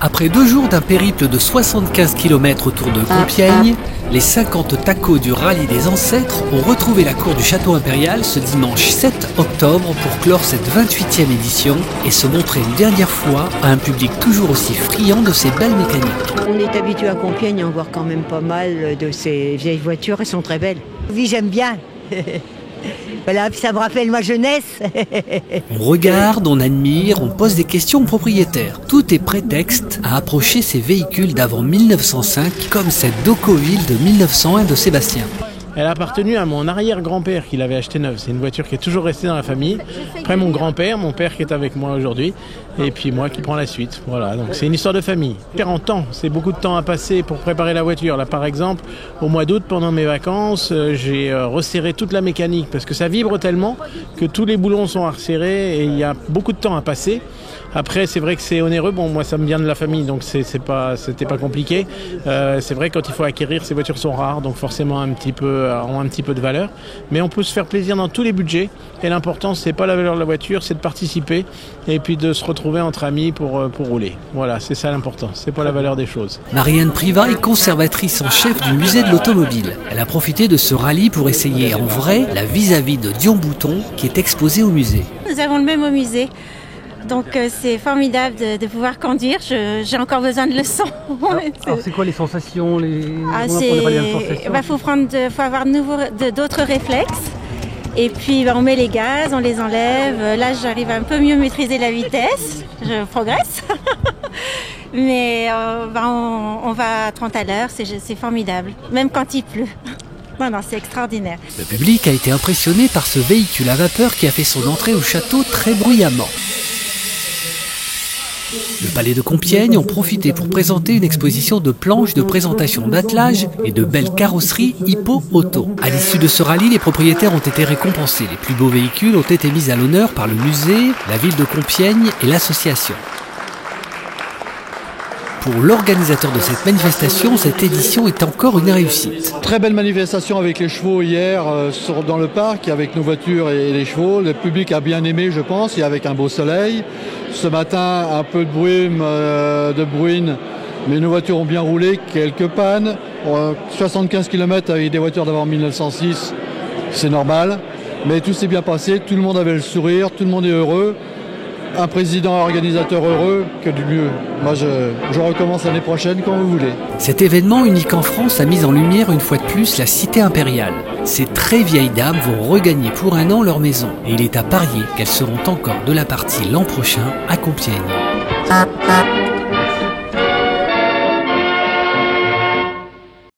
Après 2 jours d'un périple de 75 km autour de Compiègne, les 50 tacos du rallye des ancêtres ont retrouvé la cour du château impérial ce dimanche 7 octobre pour clore cette 28e édition et se montrer une dernière fois à un public toujours aussi friand de ces belles mécaniques. On est habitué à Compiègne à en voir quand même pas mal de ces vieilles voitures, elles sont très belles. Oui, j'aime bien. Voilà, ça me rappelle ma jeunesse. On regarde, on admire, on pose des questions aux propriétaires. Tout est prétexte à approcher ces véhicules d'avant 1905, comme cette Docoville de 1901 de Sébastien. Elle a appartenu à mon arrière-grand-père qui l'avait acheté neuve. C'est une voiture qui est toujours restée dans la famille. Après mon grand-père, mon père qui est avec moi aujourd'hui, et puis moi qui prends la suite. Voilà, donc c'est une histoire de famille. 40 ans, c'est beaucoup de temps à passer pour préparer la voiture. Là par exemple, au mois d'août, pendant mes vacances, j'ai resserré toute la mécanique parce que ça vibre tellement que tous les boulons sont à resserrer et il y a beaucoup de temps à passer. Après, c'est vrai que c'est onéreux. Bon, moi, ça me vient de la famille, donc c'était pas compliqué. C'est vrai que quand il faut acquérir, ces voitures sont rares, donc forcément ont un petit peu de valeur. Mais on peut se faire plaisir dans tous les budgets. Et l'important, c'est pas la valeur de la voiture, c'est de participer et puis de se retrouver entre amis pour rouler. Voilà, c'est ça l'important. C'est pas la valeur des choses. Marianne Privat est conservatrice en chef du musée de l'automobile. Elle a profité de ce rallye pour essayer en vrai la vis-à-vis de Dion Bouton qui est exposée au musée. Nous avons le même au musée. Donc c'est formidable de pouvoir conduire, j'ai encore besoin de leçons. Alors c'est quoi les sensations Faut avoir d'autres réflexes. Et puis on met les gaz, on les enlève. Là j'arrive à un peu mieux maîtriser la vitesse, je progresse. Mais on va à 30 à l'heure, c'est formidable, même quand il pleut. Non, c'est extraordinaire. Le public a été impressionné par ce véhicule à vapeur qui a fait son entrée au château très bruyamment. Le palais de Compiègne ont profité pour présenter une exposition de planches de présentation d'attelage et de belles carrosseries hippo-auto. À l'issue de ce rallye, les propriétaires ont été récompensés. Les plus beaux véhicules ont été mis à l'honneur par le musée, la ville de Compiègne et l'association. Pour l'organisateur de cette manifestation, cette édition est encore une réussite. Très belle manifestation avec les chevaux hier dans le parc, avec nos voitures et les chevaux. Le public a bien aimé, je pense, et avec un beau soleil. Ce matin, un peu de bruine, mais nos voitures ont bien roulé, quelques pannes. 75 km avec des voitures d'avant 1906, c'est normal. Mais tout s'est bien passé, tout le monde avait le sourire, tout le monde est heureux. Un président organisateur heureux, que du mieux. Moi, je recommence l'année prochaine quand vous voulez. Cet événement unique en France a mis en lumière une fois de plus la cité impériale. Ces très vieilles dames vont regagner pour un an leur maison. Et il est à parier qu'elles seront encore de la partie l'an prochain à Compiègne.